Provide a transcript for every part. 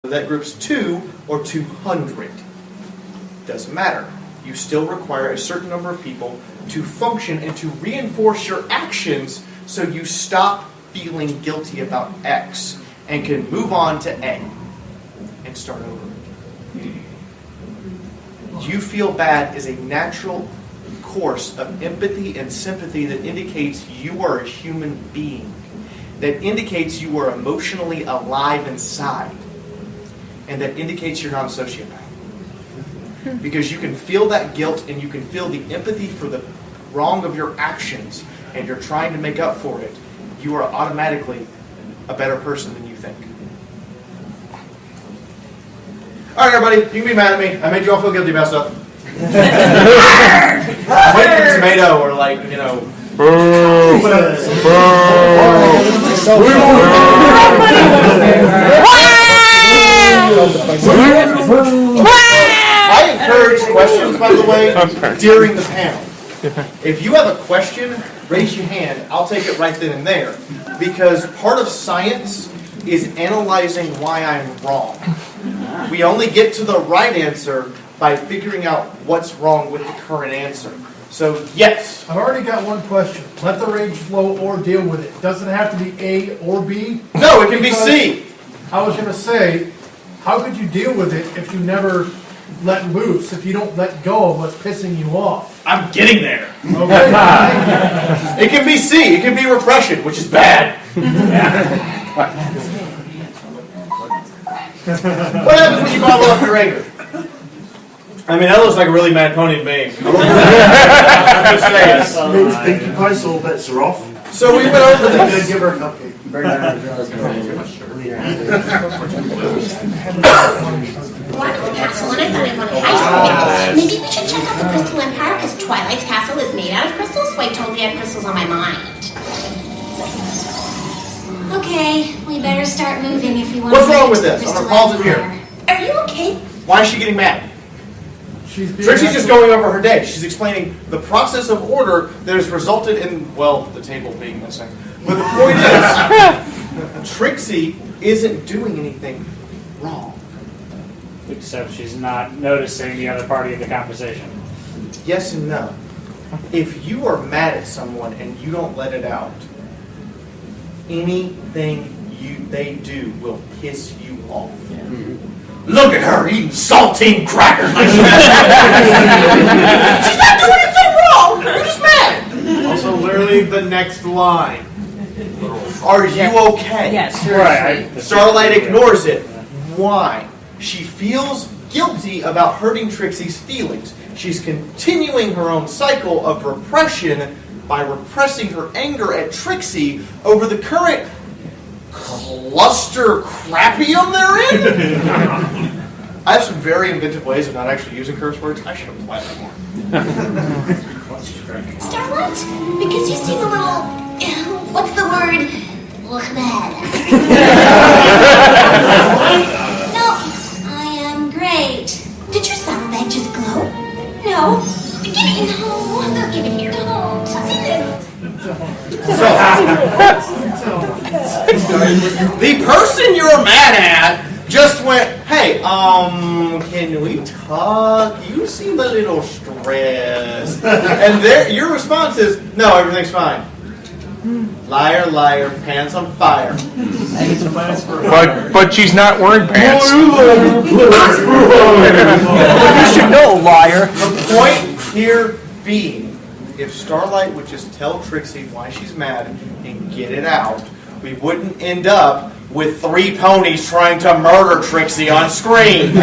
that group's 2 or 200. Doesn't matter. You still require a certain number of people to function and to reinforce your actions so you stop feeling guilty about X and can move on to A and start over. You feel bad is a natural course of empathy and sympathy that indicates you are a human being, that indicates you are emotionally alive inside, and that indicates you're not a sociopath. Because you can feel that guilt and you can feel the empathy for the wrong of your actions, and you're trying to make up for it. You are automatically a better person than you think. Alright, everybody, you can be mad at me. I made you all feel guilty about stuff. Wait for tomato or I encourage questions, by the way, during the panel. If you have a question, raise your hand. I'll take it right then and there. Because part of science is analyzing why I'm wrong. We only get to the right answer by figuring out what's wrong with the current answer. So, yes. I've already got one question. Let the rage flow or deal with it. Does it have to be A or B? No, it can be C. I was going to say, how could you deal with it if you never let loose, if you don't let go of what's pissing you off? I'm getting there. Okay. It can be C. It can be repression, which is bad. What happens when you bottle up your anger? I mean, that looks like a really mad pony to me. I'm just saying. Maybe pinkie pie's all bets are off. So we went over this. Give her a cupcake. Waterloo Castle, and I thought I'd want to ice cream. Maybe we should check out the Crystal Empire, because Twilight's castle is made out of crystals, so I totally had crystals on my mind. Okay, we better start moving if we want to. What's wrong with this? I'm gonna pause it here. Are you okay? Why is she getting mad? Trixie's just going over her day. She's explaining the process of order that has resulted in, well, the table being missing. But the point is, Trixie isn't doing anything wrong. Except she's not noticing the other party of the conversation. Yes and no. If you are mad at someone and you don't let it out, anything they do will piss you off. Yeah. Look at her eating saltine crackers like she's not doing anything wrong. You're just mad. Also, literally the next line. Are you okay? Yes. Right. Starlight ignores it. Why? She feels guilty about hurting Trixie's feelings. She's continuing her own cycle of repression by repressing her anger at Trixie over the current cluster crappium they're in. I have some very inventive ways of not actually using curse words. I should have applied that more. Starlight? Because you seem a little... what's the word? Bad. No, I am great. Did your saddlebag just glow? No. Give it. No, give it here. Don't. See this? The person you're mad at just went, hey, can we talk? You seem a little stressed. And your response is, no, everything's fine. Liar, liar, pants on fire. But she's not wearing pants. You should know, liar. The point here being, if Starlight would just tell Trixie why she's mad and get it out, we wouldn't end up with 3 ponies trying to murder Trixie on screen.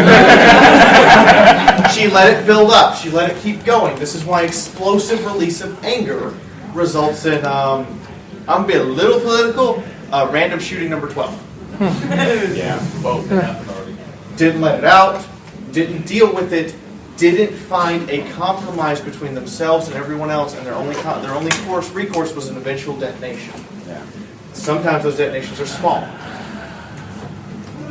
She let it build up. She let it keep going. This is why explosive release of anger results in, I'm going to be a little political, random shooting number 12. Yeah, both happened already. Didn't let it out, didn't deal with it, didn't find a compromise between themselves and everyone else, and their only recourse was an eventual detonation. Yeah. Sometimes those detonations are small.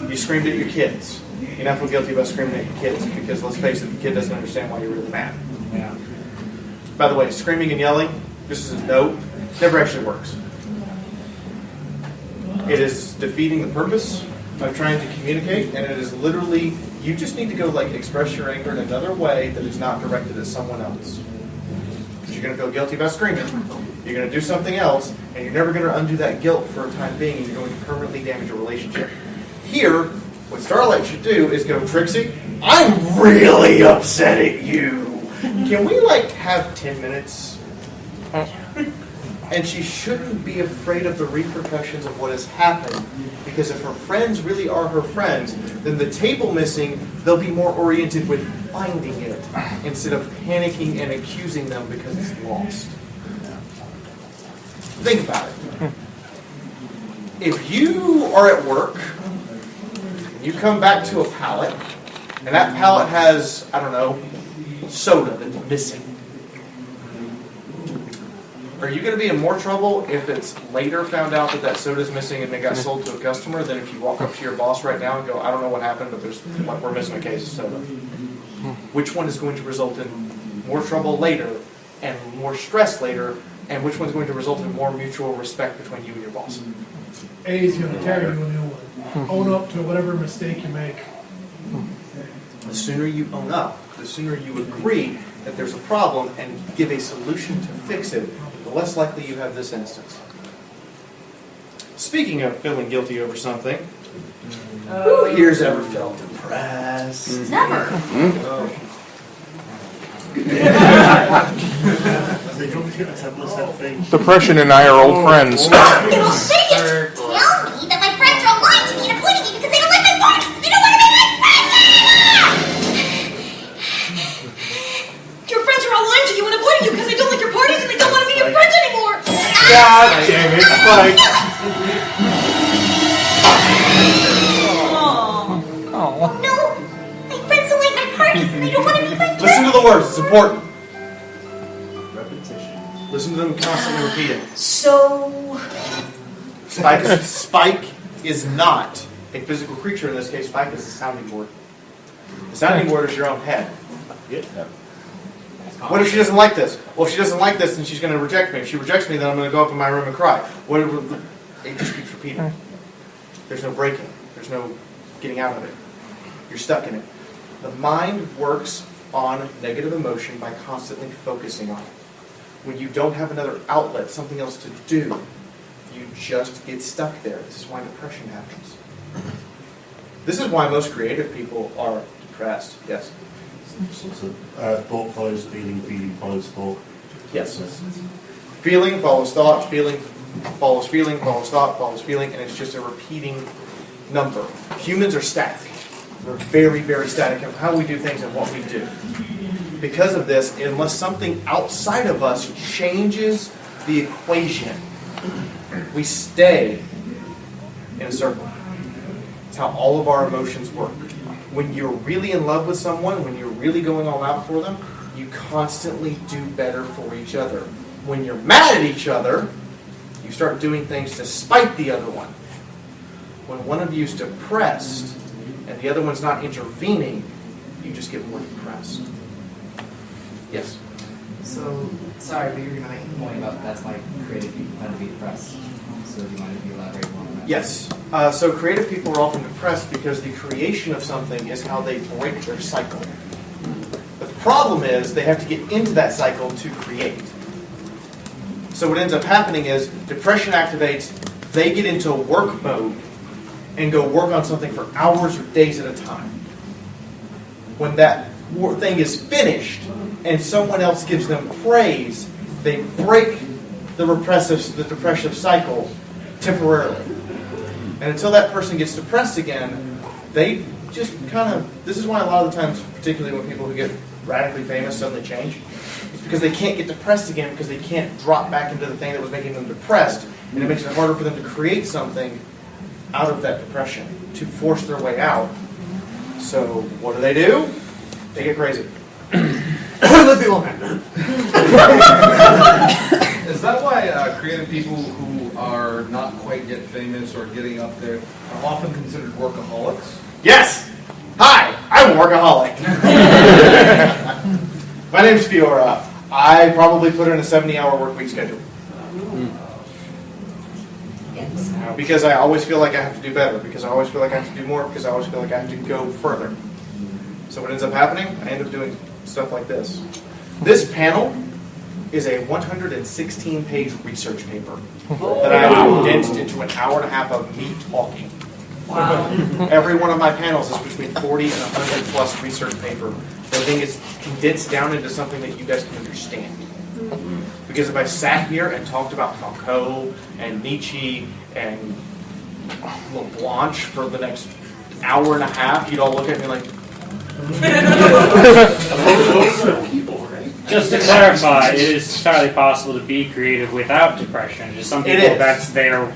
You screamed at your kids. You're not feel guilty about screaming at your kids because, let's face it, the kid doesn't understand why you're really mad. Yeah. By the way, screaming and yelling, just as a note, never actually works. It is defeating the purpose of trying to communicate, and it is literally, you just need to go like express your anger in another way that is not directed at someone else. Because you're going to feel guilty about screaming. You're going to do something else, and you're never going to undo that guilt for a time being, and you're going to permanently damage a relationship. Here, what Starlight should do is go, Trixie, I'm really upset at you. Can we like have 10 minutes? And she shouldn't be afraid of the repercussions of what has happened, because if her friends really are her friends, then the table missing, they'll be more oriented with finding it instead of panicking and accusing them because it's lost. Think about it. If you are at work, you come back to a pallet, and that pallet has, I don't know, soda that's missing. Are you going to be in more trouble if it's later found out that that soda is missing and it got sold to a customer than if you walk up to your boss right now and go, I don't know what happened, but we're missing a case of soda? Which one is going to result in more trouble later and more stress later, and which one's going to result in more mutual respect between you and your boss? A is going to carry you a new one. Own up to whatever mistake you make. The sooner you own up, the sooner you agree that there's a problem and give a solution to fix it, the less likely you have this instance. Speaking of feeling guilty over something, who here's ever felt depressed? Never. Depression and I are old friends. They will say it! Tell me that my friends are all lying to me and avoiding me because they don't like my parties! They don't want to be my friends anymore! Your friends are all lying to you and avoiding you because they don't like your parties and they don't want to be your friends anymore! God damn it, Spike. No! My friends don't like my parties and they don't want to be my friends! Listen to the words, it's important. Listen to them constantly repeating. So... Spike is not a physical creature in this case. Spike is a sounding board. The sounding board is your own head. What if she doesn't like this? Well, if she doesn't like this, then she's going to reject me. If she rejects me, then I'm going to go up in my room and cry. It just keeps repeating. There's no breaking. There's no getting out of it. You're stuck in it. The mind works on negative emotion by constantly focusing on it. When you don't have another outlet, something else to do, you just get stuck there. This is why depression happens. This is why most creative people are depressed. Yes? So, thought follows feeling, feeling follows thought. Yes. Feeling follows thought, feeling follows thought, follows feeling, and it's just a repeating number. Humans are static. We're very, very static in how we do things and what we do. Because of this, unless something outside of us changes the equation, we stay in a circle. It's how all of our emotions work. When you're really in love with someone, when you're really going all out for them, you constantly do better for each other. When you're mad at each other, you start doing things to spite the other one. When one of you is depressed and the other one's not intervening, you just get more depressed. Yes? So, sorry, but you were going to make a point about that's why creative people tend to be depressed. So do you mind if you elaborate more on that? Yes. So creative people are often depressed because the creation of something is how they break their cycle. But the problem is they have to get into that cycle to create. So what ends up happening is depression activates, they get into work mode and go work on something for hours or days at a time. When that thing is finished and someone else gives them praise, they break the depressive cycle temporarily. And until that person gets depressed again, they just kind of, this is why a lot of the times, particularly when people who get radically famous suddenly change, it's because they can't get depressed again because they can't drop back into the thing that was making them depressed, and it makes it harder for them to create something out of that depression, to force their way out. So what do? They get crazy. Let's be long. Is that why creative people who are not quite yet famous or getting up there are often considered workaholics? Yes! Hi, I'm a workaholic. My name's Fiora. I probably put in a 70-hour work week schedule. Because I always feel like I have to do better, because I always feel like I have to do more, because I always feel like I have to go further. So what ends up happening, I end up doing stuff like this. This panel is a 116-page research paper that I have condensed into an hour and a half of me talking. Wow. Every one of my panels is between 40 and 100 plus research paper. Everything is condensed down into something that you guys can understand. Because if I sat here and talked about Foucault and Nietzsche and LeBlanc for the next hour and a half, you'd all look at me like, just to clarify, it is entirely possible to be creative without depression. Just some people, that's their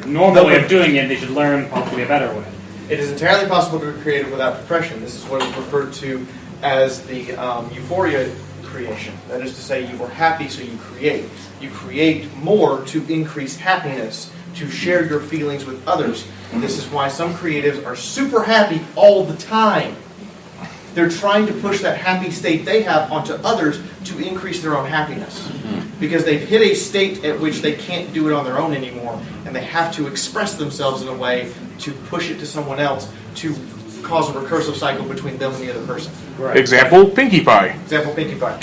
normal way of doing it. They should learn hopefully a better way. It is entirely possible to be creative without depression. This is what is referred to as the euphoria creation. That is to say, you are happy, so you create. You create more to increase happiness, to share your feelings with others. And this is why some creatives are super happy all the time. They're trying to push that happy state they have onto others to increase their own happiness. Because they've hit a state at which they can't do it on their own anymore, and they have to express themselves in a way to push it to someone else to cause a recursive cycle between them and the other person. Right. Example, Pinkie Pie. Example, Pinkie Pie.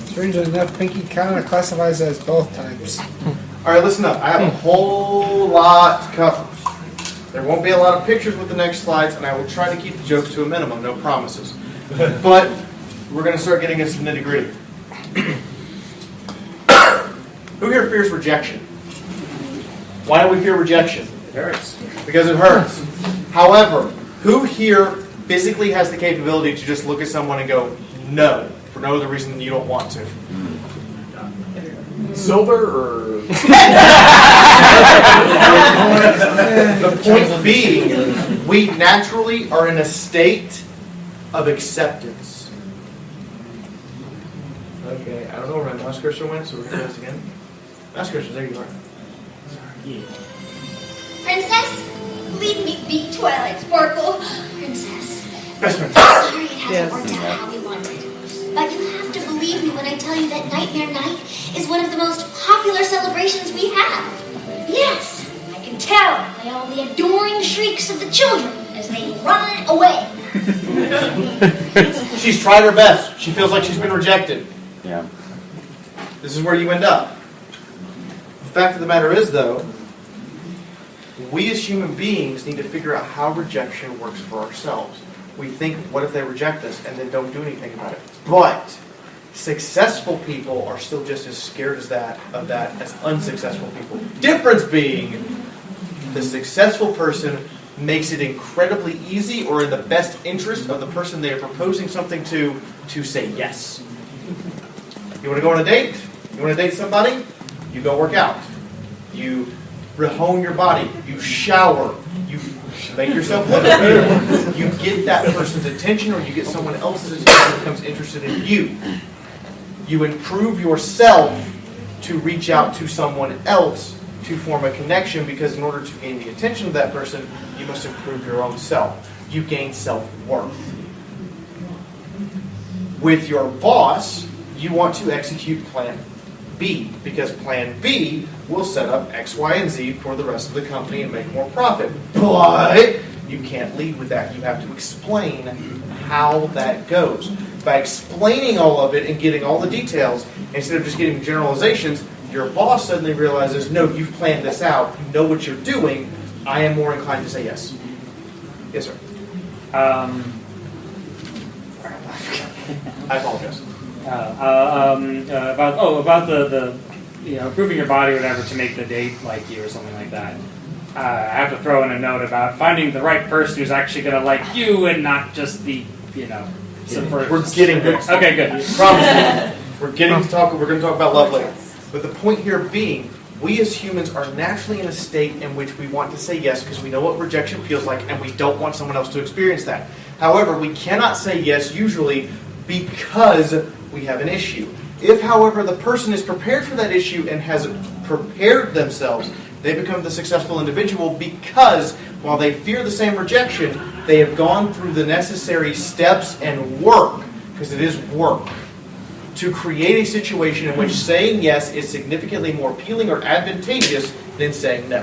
Strangely enough, Pinkie kind of classifies as both types. All right, listen up. I have a whole lot to cover. There won't be a lot of pictures with the next slides, and I will try to keep the jokes to a minimum, no promises. But we're going to start getting into some nitty-gritty. Who here fears rejection? Why do we fear rejection? It hurts. Because it hurts. However, who here physically has the capability to just look at someone and go, no, for no other reason than you don't want to? Silver or... The point being, we naturally are in a state of acceptance. Okay, I don't know where my mouse cursor went, so we're going to do this again. Mouse cursor, there you are. Princess, leave me be, Twilight Sparkle. Princess. Best friend. Sorry it hasn't worked out how we wanted. But you have to believe me when I tell you that Nightmare Night is one of the most popular celebrations we have. Yes, I can tell by all the adoring shrieks of the children as they run away. She's tried her best. She feels like she's been rejected. Yeah. This is where you end up. The fact of the matter is, though, we as human beings need to figure out how rejection works for ourselves. We think, what if they reject us, and then don't do anything about it? But successful people are still just as scared of that as unsuccessful people. Difference being, the successful person makes it incredibly easy or in the best interest of the person they are proposing something to say yes. You want to go on a date? You want to date somebody? You go work out. You rehome your body. You shower. You make yourself look good. You get that person's attention, or you get someone else's attention that becomes interested in you. You improve yourself to reach out to someone else to form a connection, because in order to gain the attention of that person, you must improve your own self. You gain self-worth. With your boss, you want to execute Plan B, because Plan B will set up X, Y, and Z for the rest of the company and make more profit. But you can't lead with that. You have to explain how that goes. By explaining all of it and getting all the details, instead of just getting generalizations, your boss suddenly realizes, no, you've planned this out. You know what you're doing. I am more inclined to say yes. Yes, sir. I apologize. About the improving your body or whatever to make the date like you or something like that. I have to throw in a note about finding the right person who's actually going to like you and not just the We're getting good. Okay, good. Promise. We're going to talk about love later. But the point here being, we as humans are naturally in a state in which we want to say yes because we know what rejection feels like and we don't want someone else to experience that. However, we cannot say yes usually because we have an issue. If, however, the person is prepared for that issue and has prepared themselves, they become the successful individual because while they fear the same rejection, they have gone through the necessary steps and work, because it is work, to create a situation in which saying yes is significantly more appealing or advantageous than saying no.